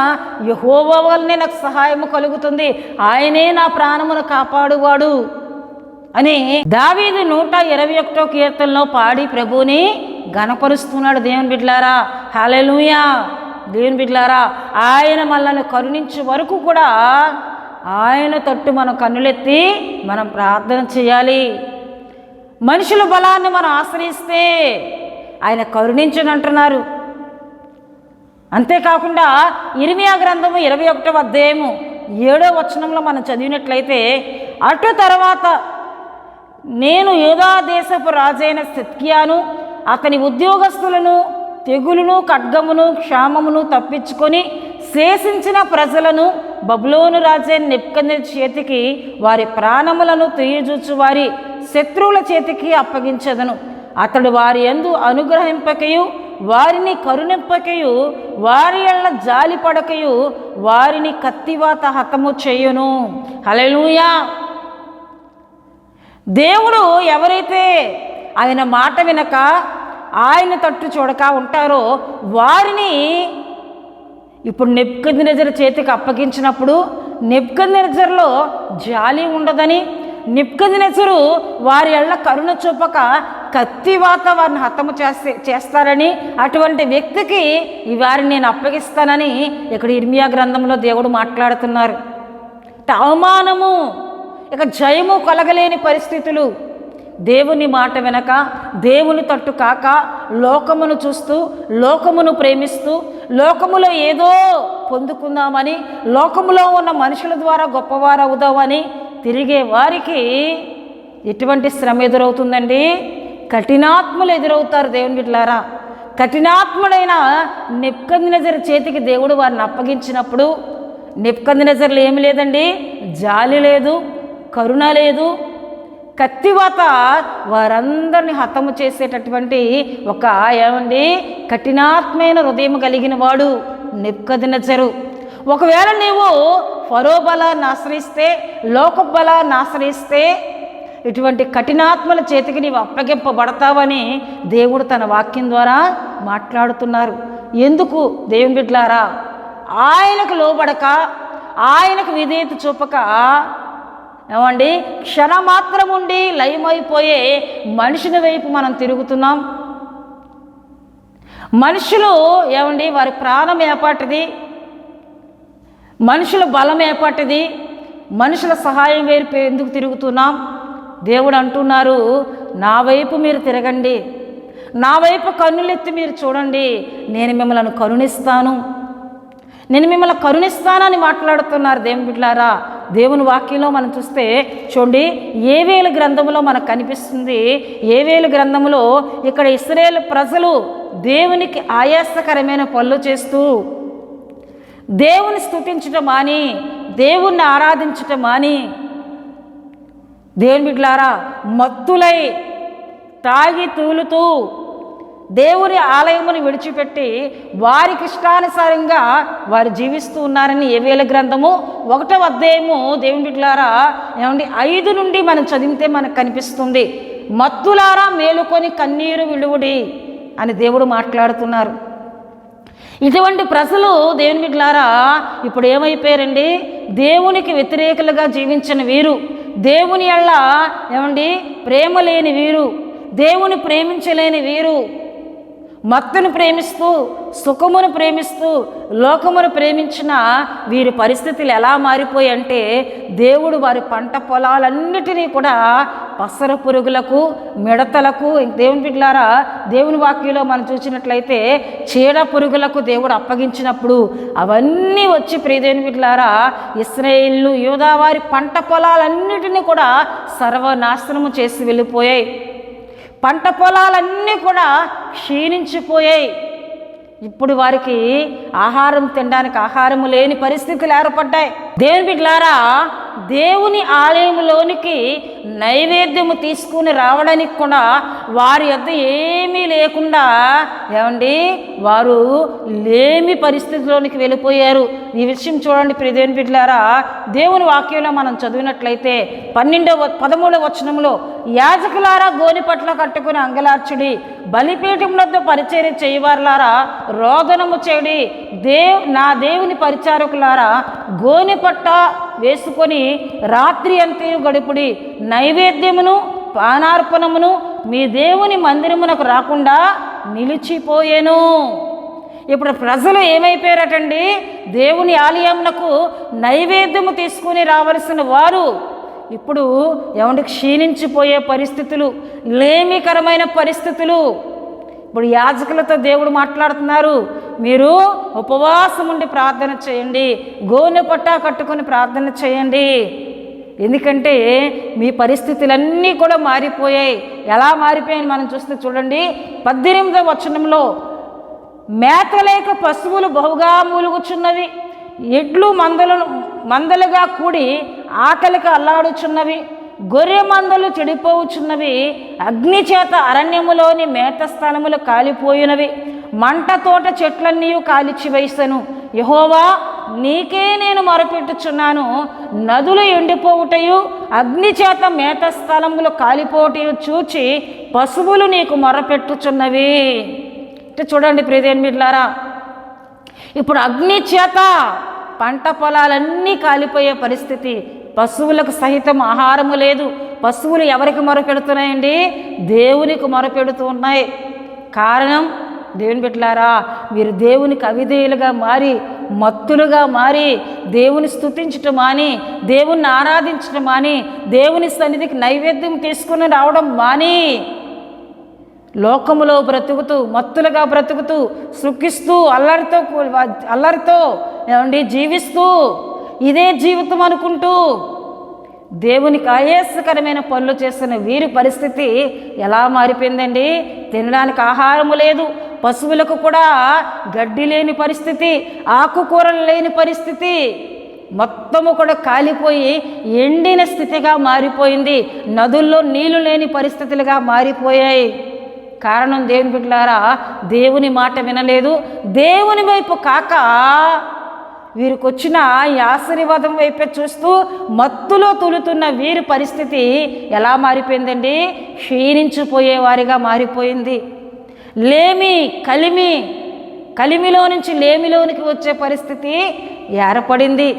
యెహోవా వల్లనే నాకు సహాయము కలుగుతుంది, ఆయనే నా ప్రాణమును కాపాడువాడు అని దావీదు 121వ కీర్తనలో పాడి ప్రభువుని ఘనపరుస్తున్నాడు. దేవుని బిడ్డలారా, హల్లెలూయా. దేవుని బిడ్డలారా, ఆయన మనల్ని కరుణించే వరకు కూడా ఆయన తట్టు మనం కన్నులెత్తి మనం ప్రార్థన చేయాలి. మనుషుల బలాన్ని మనం ఆశ్రయిస్తే ఆయన కరుణించనంటున్నారు. అంతేకాకుండా ఇర్మీయా గ్రంథము 21వ అధ్యాయము 7వ వచనంలో మనం చదివినట్లయితే, అటు తర్వాత నేను యూదా దేశపు రాజైన సిద్కియాను అతని ఉద్యోగస్తులను తెగులును ఖడ్గమును క్షామమును తప్పించుకొని శేషించిన ప్రజలను బబులోను రాజైన నెబుకద్నెజరు చేతికి వారి ప్రాణములను తీయజూచు వారి శత్రువుల చేతికి అప్పగించెదను. అతడు వారి యందు అనుగ్రహింపకయు వారిని కరుణింపకయు వారి యెడల జాలి పడకయు వారిని కత్తివాత హతము చేయును. హల్లెలూయా. దేవుడు ఎవరైతే ఆయన మాట వినక ఆయన తట్టు చూడక ఉంటారో వారిని ఇప్పుడు నెబుకద్నెజరు చేతికి అప్పగించినప్పుడు నెబుకద్నెజరులో జాలి ఉండదని, నెబుకద్నెజరు వారి యెడల కరుణ చూపక కత్తివాత వారిని హతము చేస్తారని, అటువంటి వ్యక్తికి ఈ వారిని నేను అప్పగిస్తానని ఇక్కడ ఇర్మీయా గ్రంథంలో దేవుడు మాట్లాడుతున్నారు. అవమానము, ఇక జయము కలగలేని పరిస్థితులు, దేవుని మాట వెనక, దేవుని తట్టు కాక, లోకమును చూస్తూ, లోకమును ప్రేమిస్తూ, లోకములో ఏదో పొందుకుందామని, లోకములో ఉన్న మనుషుల ద్వారా గొప్పవారు అవుదామని తిరిగే వారికి ఎటువంటి శ్రమ ఎదురవుతుందండి? కఠినాత్ములు ఎదురవుతారు దేవుని బిడ్డలారా. కఠినాత్ముడైన నెబుకద్నెజరు చేతికి దేవుడు వారిని అప్పగించినప్పుడు నెబుకద్నెజరులో ఏమి లేదండి? జాలి లేదు, కరుణ లేదు. కత్తివాత వారందరిని హతము చేసేటటువంటి ఒక కఠినాత్మైన హృదయం కలిగిన వాడు నెబుకద్నెజరు. ఒకవేళ నీవు ఫరో బలాన్ని ఆశ్రయిస్తే, లోక బలాన్ని ఆశ్రయిస్తే ఇటువంటి కఠినాత్మల చేతికి నీవు అప్పగింపబడతావని దేవుడు తన వాక్యం ద్వారా మాట్లాడుతున్నారు. ఎందుకు దేవుని బిడ్డలారా? ఆయనకు లోబడక, ఆయనకు విధేయత చూపక క్షణమాత్రం ఉండి లయమైపోయే మనుషుని వైపు మనం తిరుగుతున్నాం. మనుషులు వారి ప్రాణం ఏపాటిది, మనుషుల బలం ఏపాటిది, మనుషుల సహాయం వైపు ఎందుకు తిరుగుతున్నాం? దేవుడు అంటున్నారు, నా వైపు మీరు తిరగండి, నా వైపు కన్నులెత్తి మీరు చూడండి, నేను మిమ్మల్ని కరుణిస్తాను, నేను మిమ్మల్ని కరుణిస్తానని మాట్లాడుతున్నారు దేవుని బిడ్డలారా. దేవుని వాక్యంలో మనం చూస్తే చూడండి, ఏవేలు గ్రంథంలో మనకు కనిపిస్తుంది. ఏవేలు గ్రంథంలో ఇక్కడ ఇశ్రాయేలు ప్రజలు దేవునికి ఆయాసకరమైన పనులు చేస్తూ దేవుని స్తుతించటం మాని, దేవుణ్ణి ఆరాధించటం మాని, దేవుని బిడ్డలారా మత్తులై తాగి తూలుతూ దేవుని ఆలయమును విడిచిపెట్టి వారికి ఇష్టానుసారంగా వారు జీవిస్తూ ఉన్నారని ఏవేల గ్రంథము 1వ అధ్యాయము దేవుని బిడ్డలారా 5 నుండి మనం చదివితే మనకు కనిపిస్తుంది. మత్తులారా మేలుకొని కన్నీరు విడువుడి అని దేవుడు మాట్లాడుతున్నారు. ఇటువంటి ప్రజలు దేవుని బిడ్డలారా ఇప్పుడు ఏమైపోయారండి? దేవునికి వ్యతిరేకులుగా జీవించిన వీరు, దేవుని యెడల ప్రేమ లేని వీరు, దేవుని ప్రేమించలేని వీరు, మత్తును ప్రేమిస్తూ, సుఖమును ప్రేమిస్తూ, లోకమును ప్రేమించిన వీరి పరిస్థితులు ఎలా మారిపోయాయంటే దేవుడు వారి పంట పొలాలన్నిటినీ కూడా పసర పురుగులకు, మిడతలకు, దేవుని బిడ్డలారా దేవుని వాక్యంలో మనం చూసినట్లయితే చీడ పురుగులకు దేవుడు అప్పగించినప్పుడు అవన్నీ వచ్చి ప్రియదేవుని బిడ్డలారా ఇశ్రాయేలు యూదా వారి పంట పొలాలన్నిటినీ కూడా సర్వనాశనము చేసి వెళ్ళిపోయాయి. పంట పొలాలన్నీ కూడా క్షీణించిపోయాయి. ఇప్పుడు వారికి ఆహారం తినడానికి ఆహారము లేని పరిస్థితులు ఏర్పడ్డాయి. దేవుని బిడ్డలారా దేవుని ఆలయంలోనికి నైవేద్యము తీసుకుని రావడానికి కూడా వారి యొద్ద ఏమీ లేకుండా వారు లేమి పరిస్థితిలోనికి వెళ్ళిపోయారు. ఈ విషయం చూడండి ప్రియ దేవుని బిడ్డలారా, దేవుని వాక్యంలో మనం చదివినట్లయితే 13వ వచనంలో యాజకులారా గోని పట్ల కట్టుకుని అంగలార్చుడి, బలిపీఠం వద్ద పరిచర్య చేయవారులారా రోదనము చేడి, నా దేవుని పరిచారకులారా గోని పట్ట వేసుకొని రాత్రి అంతయు గడుపుడి, నైవేద్యమును పానార్పణమును మీ దేవుని మందిరమునకు రాకుండా నిలిచిపోయేను. ఇప్పుడు ప్రజలు ఏమైపోయారటండి? దేవుని ఆలయమునకు నైవేద్యము తీసుకుని రావలసిన వారు ఇప్పుడు క్షీణించిపోయే పరిస్థితులు, లేమికరమైన పరిస్థితులు. ఇప్పుడు యాజకులతో దేవుడు మాట్లాడుతున్నారు, మీరు ఉపవాసం ఉండి ప్రార్థన చేయండి, గోనె పట్టా కట్టుకొని ప్రార్థన చేయండి, ఎందుకంటే మీ పరిస్థితులన్నీ కూడా మారిపోయాయి. ఎలా మారిపోయాయని మనం చూస్తే చూడండి 18వ వచనంలో మేతలేక పశువులు బహుగా మూలుగుచున్నవి, ఎడ్లు మందలుగా కూడి ఆకలికి అల్లాడుచున్నవి, గొర్రె మందలు చెడిపోవుచున్నవి, అగ్ని చేత అరణ్యములోని మేత స్థలములు కాలిపోయినవి, మంట తోట చెట్లన్నీ కాల్చివేసెను. యెహోవా నీకే నేను మొరపెట్టుచున్నాను, నదులు ఎండిపోవుటయు అగ్ని చేత మేత స్థలములు కాలిపోవటయు చూచి పశువులు నీకు మొరపెట్టుచున్నవి. చూడండి ప్రియదేవుని బిడ్డలారా, ఇప్పుడు అగ్ని చేత పంట పొలాలన్నీ కాలిపోయే పరిస్థితి, పశువులకు సహితం ఆహారము లేదు. పశువులు ఎవరికి మొరపెడుతున్నాయండి? దేవునికి మొరపెడుతూ ఉన్నాయి. కారణం దేవుని బిడ్డలారా మీరు దేవునికి అవిధేయులుగా మారి మత్తులుగా మారి దేవుని స్తుతించటం మాని, దేవుణ్ణి ఆరాధించటం మాని, దేవుని సన్నిధికి నైవేద్యం తీసుకుని రావడం మాని లోకములో బ్రతుకుతూ మత్తులుగా బ్రతుకుతూ సుఖిస్తూ అల్లరితో ఏమండి జీవిస్తూ ఇదే జీవితం అనుకుంటూ దేవునికి ఆయాసకరమైన పనులు చేస్తున్న వీరి పరిస్థితి ఎలా మారిపోయిందండి? తినడానికి ఆహారము లేదు, పశువులకు కూడా గడ్డి లేని పరిస్థితి, ఆకుకూరలు లేని పరిస్థితి, మొత్తము కూడా కాలిపోయి ఎండిన స్థితిగా మారిపోయింది. నదుల్లో నీళ్లు లేని పరిస్థితులుగా మారిపోయాయి. కారణం దేవుని బిడ్డలారా, దేవుని మాట వినలేదు. దేవుని వైపు కాక వీరికి వచ్చిన ఈ ఆశీర్వాదం వైపే చూస్తూ మత్తులో తులుతున్న వీరి పరిస్థితి ఎలా మారిపోయిందండి? క్షీణించిపోయేవారిగా మారిపోయింది. కలిమిలో నుంచి లేమిలోనికి వచ్చే పరిస్థితి ఏర్పడింది.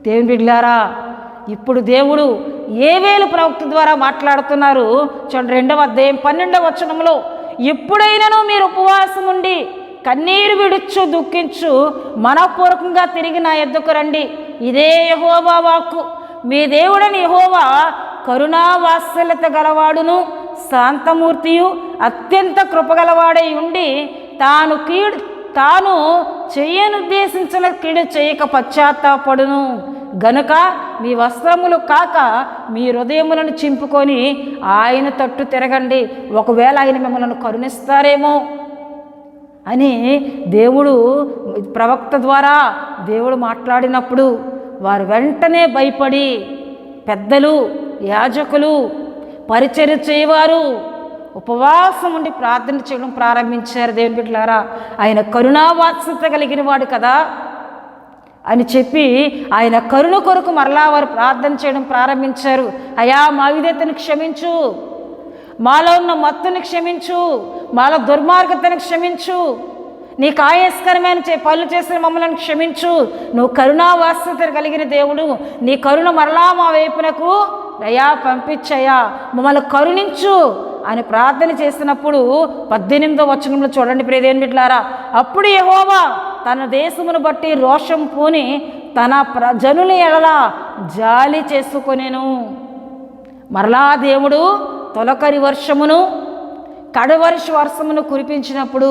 దేవుని బిడ్డలారా, ఇప్పుడు దేవుడు యోవేలు ప్రవక్త ద్వారా మాట్లాడుతున్నారు. చూడండి 2వ అధ్యాయం 12వ వచనంలో, ఎప్పుడైనాను మీరు ఉపవాసం ఉండి కన్నీరు విడుచు దుఃఖించు మనపూర్వకంగా తిరిగి నా యొద్దకు రండి. ఇదే యెహోవా వాక్కు. మీ దేవుడని యెహోవా కరుణా వాత్సల్యత గలవాడును శాంతమూర్తియు అత్యంత కృపగలవాడై ఉండి తాను చేయనుద్దేశించిన కీడు చేయక పశ్చాత్తాపడును గనుక మీ వస్త్రములు కాక మీ హృదయములను చింపుకొని ఆయన తట్టు తిరగండి. ఒకవేళ ఆయన మిమ్మల్ని కరుణిస్తారేమో అని దేవుడు ప్రవక్త ద్వారా దేవుడు మాట్లాడినప్పుడు వారు వెంటనే భయపడి పెద్దలు, యాజకులు, పరిచర్య చేయవారు ఉపవాసం ఉండి ప్రార్థన చేయడం ప్రారంభించారు. దేవుని బిడ్డలారా, ఆయన కరుణావాత్సల్యత కలిగిన వాడు కదా అని చెప్పి ఆయన కరుణ కొరకు మరలా వారు ప్రార్థన చేయడం ప్రారంభించారు. అయా మా విధేయతను క్షమించు, మాలో ఉన్న మత్తుని క్షమించు, మాలో దుర్మార్గతను క్షమించు, నీకు ఆయాస్కరమైన పనులు చేసిన మమ్మల్ని క్షమించు. నువ్వు కరుణావాత్సల్యత కలిగిన దేవుడు, నీ కరుణ మరలా మా వైపునకు అయ్యా పంపించయ్యా, మమ్మల్ని కరుణించు అని ప్రార్థన చేసినప్పుడు 18వ వచనంలో చూడండి ప్రియదేవుని బిడ్డలారా, అప్పుడు యెహోవా తన దేశమును బట్టి రోషం పూని తన జనుల ఎడల జాలి చేసుకొనెను. మరలా దేవుడు తొలకరి వర్షమును కడవరుష వర్షమును కురిపించినప్పుడు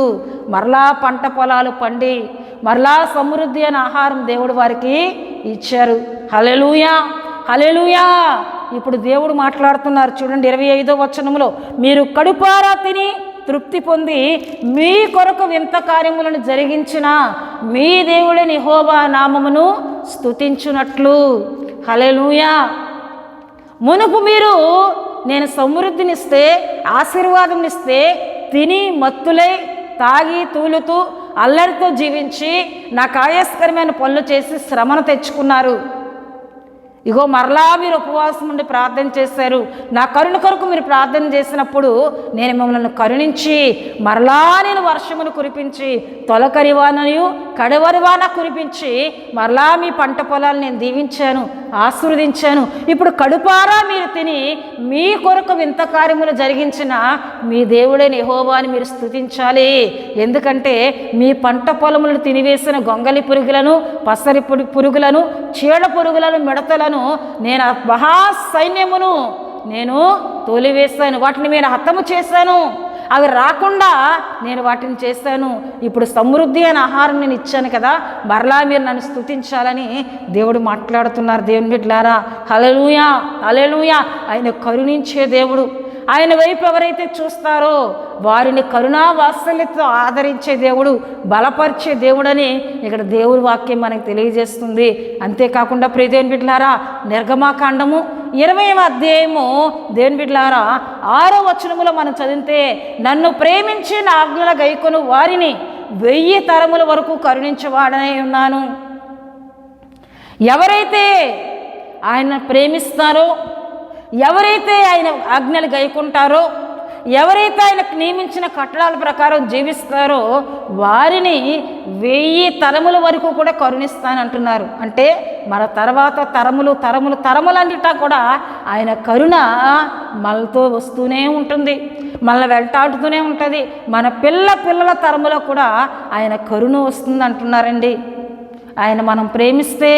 మరలా పంట పొలాలు పండి మరలా సమృద్ధి అయిన ఆహారం దేవుడు వారికి ఇచ్చారు. హల్లెలూయా, హల్లెలూయా. ఇప్పుడు దేవుడు మాట్లాడుతున్నారు చూడండి 25వ వచనంలో, మీరు కడుపారా తిని తృప్తి పొంది మీ కొరకు వింత కార్యములను జరిగించిన మీ దేవుడైన యెహోవా నామమును స్తుతించునట్లు. హల్లెలూయా. మునుపు మీరు నేను సమృద్ధినిస్తే, ఆశీర్వాదంనిస్తే తిని మత్తులై తాగి తూలుతూ అల్లరితో జీవించి నాకు ఆయాస్కరమైన పనులు చేసి శ్రమను తెచ్చుకున్నారు. ఇగో మరలా మీరు ఉపవాసం ఉండి ప్రార్థన చేశారు. నా కరుణ కొరకు మీరు ప్రార్థన చేసినప్పుడు నేను మిమ్మల్ని కరుణించి మరలా నేను వర్షమును కురిపించి తొలకరి వానయు కడవరి వాన కురిపించి మరలా మీ పంట పొలాలు నేను దీవించాను, ఆశీర్వదించాను. ఇప్పుడు కడుపారా మీరు తిని మీ కొరకు వింత కార్యములు జరిగించిన మీ దేవుడైన యెహోవాని మీరు స్తుతించాలి. ఎందుకంటే మీ పంట పొలములను తినివేసిన గొంగలి పురుగులను, పసరి పురుగులను, చీడ పురుగులను, మిడతలను నేను మహాసైన్యమును నేను తోలివేశాను. వాటిని నేను హతము చేశాను. అవి రాకుండా నేను వాటిని చేశాను. ఇప్పుడు సమృద్ధి అయిన ఆహారం నేను ఇచ్చాను కదా, మరలా మీరు నన్ను స్తుతించాలని దేవుడు మాట్లాడుతున్నారు. దేవుని బిడ్డలారా, హల్లెలూయా, హల్లెలూయా. ఆయన కరుణించే దేవుడు. ఆయన వైపు ఎవరైతే చూస్తారో వారిని కరుణా వాత్సల్యతతో ఆదరించే దేవుడు, బలపరిచే దేవుడని ఇక్కడ దేవుడి వాక్యం మనకు తెలియజేస్తుంది. అంతేకాకుండా ప్రియ దేవుని బిడ్డలారా, నిర్గమాకాండము 20వ అధ్యాయము దేవుని బిడ్డలారా 6వ వచనములో మనం చదివితే, నన్ను ప్రేమించి నా ఆజ్ఞల గైకొను వారిని 1000 తరముల వరకు కరుణించేవాడనే ఉన్నాను. ఎవరైతే ఆయన ప్రేమిస్తారో, ఎవరైతే ఆయన ఆజ్ఞలు గైకుంటారో, ఎవరైతే ఆయనకు నియమించిన కట్టడాల ప్రకారం జీవిస్తారో వారిని 1000 తరముల వరకు కూడా కరుణిస్తానంటున్నారు. అంటే మన తర్వాత తరములన్నిటా కూడా ఆయన కరుణ మనతో వస్తూనే ఉంటుంది, మనల్ని వెంటాడుతూనే ఉంటుంది. మన పిల్లల తరములో కూడా ఆయన కరుణ వస్తుంది అంటున్నారండి. ఆయన మనం ప్రేమిస్తే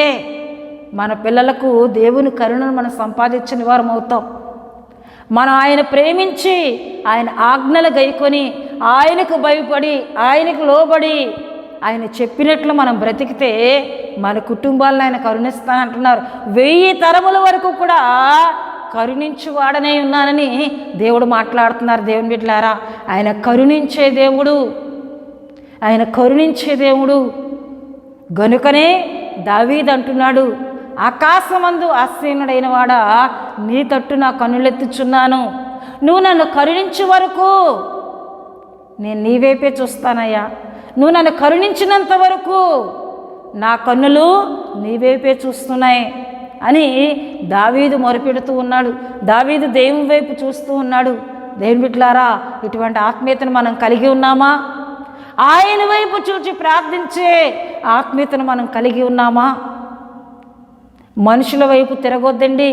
మన పిల్లలకు దేవుని కరుణను మనం సంపాదించిన వారం అవుతాం. మనం ఆయన ప్రేమించి ఆయన ఆజ్ఞలు గైకొని ఆయనకు భయపడి ఆయనకు లోబడి ఆయన చెప్పినట్లు మనం బ్రతికితే మన కుటుంబాలను ఆయన కరుణిస్తానంటున్నారు. 1000 తరముల వరకు కూడా కరుణించువాడనే ఉన్నానని దేవుడు మాట్లాడుతున్నారు. దేవుని బిడ్డలారా, ఆయన కరుణించే దేవుడు, ఆయన కరుణించే దేవుడు. గనుకనే దావీదు అంటున్నాడు, ఆకాశమందు ఆసీనుడైన వాడా, నీ తట్టు నా కన్నులెత్తుచున్నాను. నువ్వు నన్ను కరుణించే వరకు నేను నీ వైపే చూస్తానయ్యా. నువ్వు నన్ను కరుణించినంత వరకు నా కన్నులు నీ వైపే చూస్తున్నాయి అని దావీదు మొరపెడుతూ ఉన్నాడు. దావీదు దేవుని వైపు చూస్తూ ఉన్నాడు. దేవుని బిడ్డలారా, ఇటువంటి ఆత్మీయతను మనం కలిగి ఉన్నామా? ఆయన వైపు చూచి ప్రార్థించే ఆత్మీయతను మనం కలిగి ఉన్నామా? మనుషుల వైపు తిరగొద్దండి,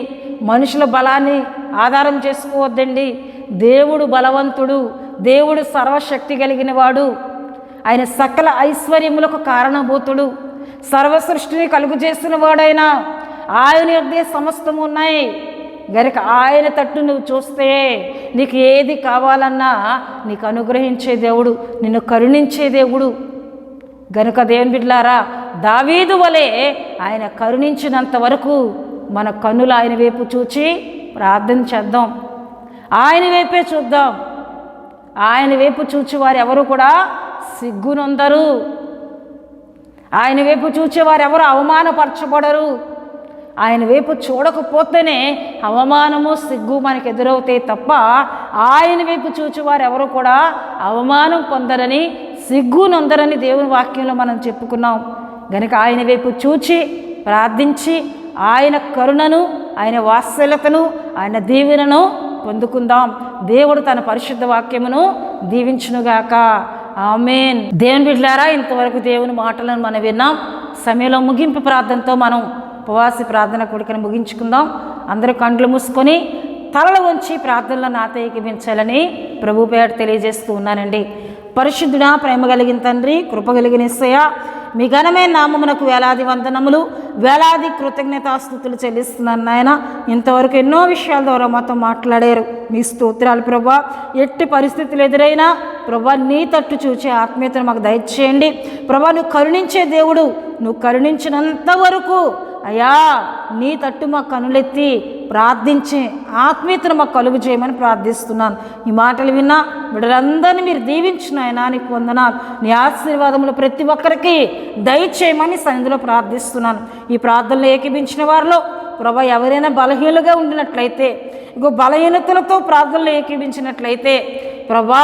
మనుషుల బలాన్ని ఆధారం చేసుకోవద్దండి. దేవుడు బలవంతుడు, దేవుడు సర్వశక్తి కలిగిన వాడు, ఆయన సకల ఐశ్వర్యములకు కారణభూతుడు, సర్వసృష్టిని కలుగు చేసిన వాడైన ఆయన యొద్దే సమస్తము ఉన్నాయి. గనుక ఆయన తట్టు నువ్వు చూస్తే నీకు ఏది కావాలన్నా నీకు అనుగ్రహించే దేవుడు, నిన్ను కరుణించే దేవుడు. గనుక దేవుని బిడ్డలారా, దావీదు వలె ఆయన కరుణించినంత వరకు మన కన్నులు ఆయన వైపు చూచి ప్రార్థన చేద్దాం. ఆయన వైపే చూద్దాం. ఆయన వైపు చూచి వారు ఎవరు కూడా సిగ్గునొందరు. ఆయన వైపు చూచేవారు ఎవరు అవమానపరచబడరు. ఆయన వైపు చూడకపోతేనే అవమానము సిగ్గు మనకు ఎదురవుతాయి తప్ప ఆయన వైపు చూచేవారు ఎవరు కూడా అవమానం పొందరని, సిగ్గునొందరని దేవుని వాక్యంలో మనం చెప్పుకున్నాం. గనుక ఆయన వైపు చూచి ప్రార్థించి ఆయన కరుణను, ఆయన వాత్సల్యతను, ఆయన దీవెనను పొందుకుందాం. దేవుడు తన పరిశుద్ధ వాక్యమును దీవించునుగాక. ఆమేన్. దేవుని బిడ్డలారా, ఇంతవరకు దేవుని మాటలను మనం విన్నాం. సమయంలో ముగింపు ప్రార్థనతో మనం ఉపవాసి ప్రార్థన కూడికను ముగించుకుందాం. అందరూ కండ్లు మూసుకొని తలలు వంచి ప్రార్థనలో నాతో ఏకీభించాలని ప్రభు పేరు తెలియజేస్తూ ఉన్నానండి. పరిశుద్ధుడా, ప్రేమ కలిగిన తండ్రి, కృప కలిగిన యేసయ్య, మీ ఘనమైన నామమునకు వేలాది వందనములు, వేలాది కృతజ్ఞతాస్తుతులు చెల్లిస్తున్నాను నాయన. ఇంతవరకు ఎన్నో విషయాల ద్వారా మాతో మాట్లాడారు. మీ స్తోత్రాలు ప్రభా. ఎట్టి పరిస్థితులు ఎదురైనా ప్రభా నీ తట్టు చూచే ఆత్మీయతను మాకు దయచేయండి ప్రభా. నువ్వు కరుణించే దేవుడు, నువ్వు కరుణించినంత వరకు అయ్యా నీ తట్టు మా కనులెత్తి ప్రార్థించి ఆత్మీయతను మాకు కలుగు చేయమని ప్రార్థిస్తున్నాను. ఈ మాటలు విన్నా బిడ్డలందరినీ మీరు దీవించిన ఆయన నీకు వందనాలు. నీ ఆశీర్వాదములు ప్రతి ఒక్కరికి దయచేయమని సన్నిధిలో ప్రార్థిస్తున్నాను. ఈ ప్రార్థనలు ఏకీభించిన వారిలో ప్రభా ఎవరైనా బలహీనులుగా ఉండినట్లయితే, ఇంకో బలహీనతలతో ప్రార్థనలు ఏకీభించినట్లయితే ప్రభా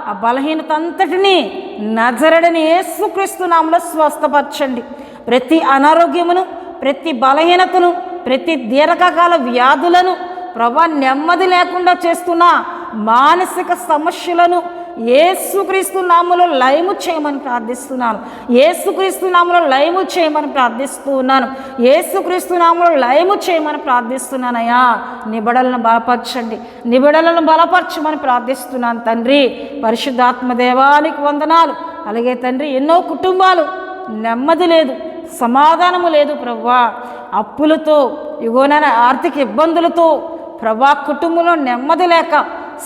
ఆ బలహీనత అంతటినీ నజరేయుడైన యేసుక్రీస్తు నామములో స్వస్థపరచండి. ప్రతి అనారోగ్యమును, ప్రతి బలహీనతను, ప్రతి దీర్ఘకాల వ్యాధులను ప్రభా, నెమ్మది లేకుండా చేస్తున్న మానసిక సమస్యలను యేసుక్రీస్తు నామములో లయము చేయమని ప్రార్థిస్తున్నాను. యేసుక్రీస్తు నామములో లయము చేయమని ప్రార్థిస్తూ ఉన్నాను. యేసుక్రీస్తు నామములో లయము చేయమని ప్రార్థిస్తున్నానయ్యా. నిబిడలను బలపరచండి, నిబిడలను బలపరచమని ప్రార్థిస్తున్నాను తండ్రి. పరిశుద్ధాత్మ దేవానికి వందనాలు. అలాగే తండ్రి, ఎన్నో కుటుంబాలు నెమ్మది లేదు, సమాధానము లేదు ప్రభువా. అప్పులతో, ఇగోనైన ఆర్థిక ఇబ్బందులతో ప్రభా కుటుంబంలో నెమ్మది లేక,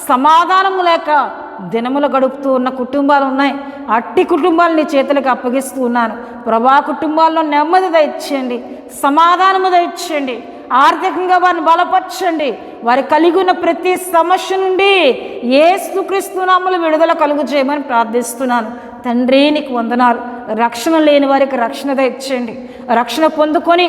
సమాధానము లేక దినములు గడుపుతూ ఉన్న కుటుంబాలు ఉన్నాయి. అట్టి కుటుంబాలు నీ చేతులకు అప్పగిస్తూ ఉన్నాను ప్రభా. కుటుంబాల్లో నెమ్మది దయచేయండి, సమాధానము దయచేయండి, ఆర్థికంగా వారిని బలపరచండి. వారి కలిగి ఉన్న ప్రతి సమస్య నుండి యేసుక్రీస్తు నామములో విడుదల కలుగు చేయమని ప్రార్థిస్తున్నాను తండ్రి. నీకు వందనాలు. రక్షణ లేని వారికి రక్షణ దయచేయండి. రక్షణ పొందుకొని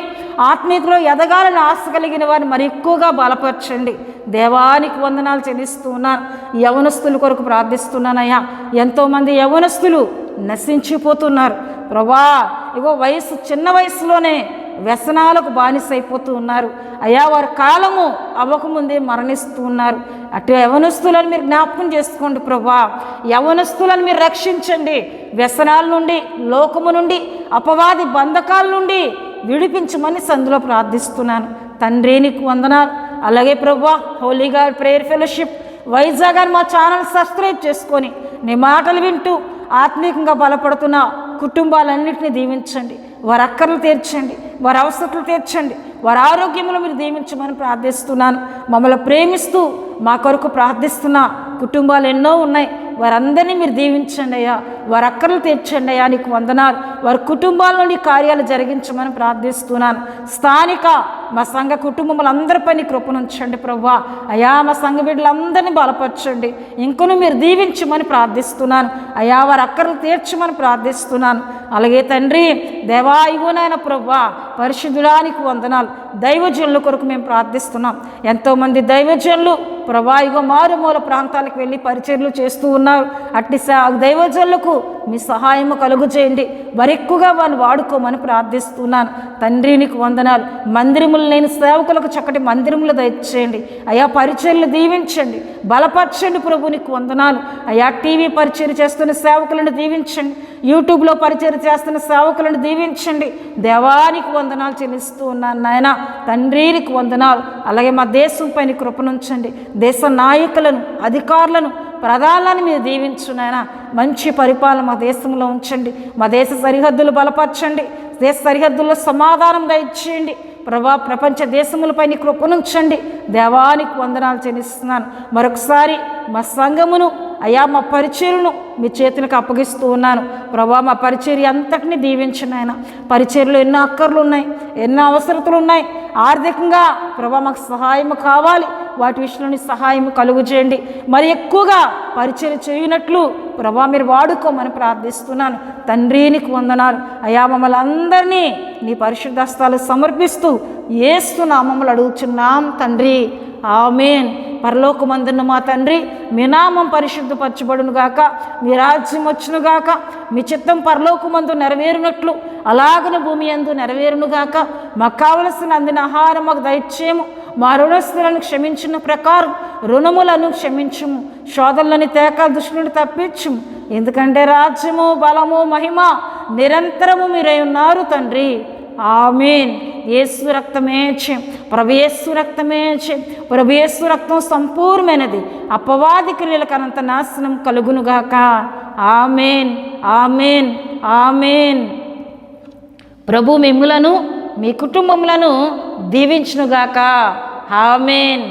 ఆత్మీయతలో ఎదగాలని ఆశ కలిగిన వారిని మరి ఎక్కువగా బలపరచండి. దేవానికి వందనాలు చెల్లిస్తూ ఉన్నాను. యవనస్తుల కొరకు ప్రార్థిస్తున్నానయ్యా. ఎంతోమంది యవనస్తులు నశించిపోతున్నారు ప్రభా. ఇగో వయసు, చిన్న వయసులోనే వ్యసనాలకు బానిసైపోతూ ఉన్నారు అయ్యా. వారి కాలము అవ్వకముందే మరణిస్తూ ఉన్నారు. అటు యవనస్తులను మీరు జ్ఞాపకం చేసుకోండి ప్రభా. యవనస్తులను మీరు రక్షించండి. వ్యసనాల నుండి, లోకము నుండి, అపవాది బంధకాల నుండి విడిపించమని సందులో ప్రార్థిస్తున్నాను తండ్రి. నీకు వందనాలు. అలాగే ప్రభా, Holi God prayer fellowship Vizag అని మా ఛానల్ సబ్స్క్రైబ్ చేసుకొని నీ మాటలు వింటూ ఆత్మీయంగా బలపడుతున్న కుటుంబాలన్నింటినీ దీవించండి. వారి అక్కర్లు తీర్చండి, వారి అవసరతలు తీర్చండి, వారి ఆరోగ్యంలో మీరు దీవించమని ప్రార్థిస్తున్నాను. మమ్మల్ని ప్రేమిస్తూ మా కొరకు ప్రార్థిస్తున్న కుటుంబాలు ఎన్నో ఉన్నాయి, వారందరినీ మీరు దీవించండి అయ్యా, వారి అక్కర్లు తీర్చండి అయ్యా. నీకు వందనాలు. వారి కుటుంబాల్లో నీ కార్యాలు జరిగించమని ప్రార్థిస్తున్నాను. స్థానిక మా సంఘ కుటుంబములందరిపై నీ కృపనుంచండి ప్రభువా. అయ్యా మా సంఘ బిడ్డలందరినీ బలపరచండి, ఇంకను మీరు దీవించమని ప్రార్థిస్తున్నాను అయ్యా. వారి అక్కర్లు తీర్చమని ప్రార్థిస్తున్నాను. అలాగే తండ్రి దేవా ఇగోనైనా ప్రభువా పరిశుద్ధుడానికి వందనాలు. దైవజనుల కొరకు మేము ప్రార్థిస్తున్నాం. ఎంతోమంది దైవజనులు ప్రభా ఇగో మారుమూల ప్రాంతాలకు వెళ్ళి పరిచర్యలు చేస్తూ ఉన్నారు. అట్టి దైవజనులకు మీ సహాయము కలుగు చేయండి, మరెక్కువగా వారిని వాడుకోమని ప్రార్థిస్తున్నాను. తండ్రి నీకు వందనాలు. మందిరములు లేని సేవకులకు చక్కటి మందిరములు దయచేయండి అయ్యా. పరిచర్యలు దీవించండి, బలపరచండి ప్రభు. నీకు వందనాలు అయ్యా. టీవీ పరిచర్య చేస్తున్న సేవకులను దీవించండి, యూట్యూబ్లో పరిచర్య చేస్తున్న సేవకులను దీవించండి. దేవానికి వందనాలు చెల్లిస్తూ ఉన్నాను నాయన. తండ్రి నీకు వందనాలు. అలాగే మా దేశంపై నీ కృపనుంచండి, దేశ నాయకులను, అధికారులను, ప్రధానాలను మీరు దీవించు నాయన. మంచి పరిపాలన మా దేశంలో ఉంచండి. మా దేశ సరిహద్దులు బలపరచండి, దేశ సరిహద్దుల్లో సమాధానం దయచేయండి ప్రభా. ప్రపంచ దేశములపై నీ కృపనుంచండి. దేవానికి వందనాలు చెల్లిస్తున్నాను. మరొకసారి మా సంఘమును అయ్యా మా పరిచర్యను మీ చేతులకు అప్పగిస్తూ ఉన్నాను ప్రభా. మా పరిచర్య అంతటినీ దీవించండి ఆయన. పరిచర్యలో ఎన్నో అక్కర్లు ఉన్నాయి, ఎన్నో అవసరతలు ఉన్నాయి. ఆర్థికంగా ప్రభా మాకు సహాయం కావాలి, వాటి విషయంలో సహాయం కలుగు చేయండి. మరి ఎక్కువగా పరిచర్య చేయనట్లు ప్రభా మీరు వాడుకోమని ప్రార్థిస్తున్నాను. తండ్రి నీకు వందనాలు అయ్యా. మమ్మల్ని అందరినీ నీ పరిశుద్ధ హస్తాలు సమర్పిస్తూ యేసు నామములు అడుగుచున్నాం తండ్రి, ఆమేన్. పరలోకమందున్న మా తండ్రి, మీ నామం పరిశుద్ధపరచబడును గాక, మీ రాజ్యం వచ్చును గాక, మీ చిత్తం పరలోకమందు నెరవేరునట్లు అలాగను భూమి యందు నెరవేరును గాక. మాకు కావలసిన అందిన ఆహారం మాకు దయచేయము, మా రుణస్తులను క్షమించిన ప్రకారం రుణములను క్షమించుము, శోధనలని తేక దుష్టుని తప్పించుము. ఎందుకంటే రాజ్యము, బలము, మహిమ నిరంతరము మీరై ఉన్నారు తండ్రి, ఆమేన్. యేసు రక్తమే చేయం, ప్రభు యేసు రక్తమే చేయం. ప్రభు యేసు రక్తం సంపూర్ణమైనది, అపవాది క్రియలకు అనంత నాశనం కలుగునుగాక. ఆమేన్, ఆమేన్, ఆమేన్. ప్రభు మిమ్ములను మీ కుటుంబములను దీవించునుగాక. ఆమేన్.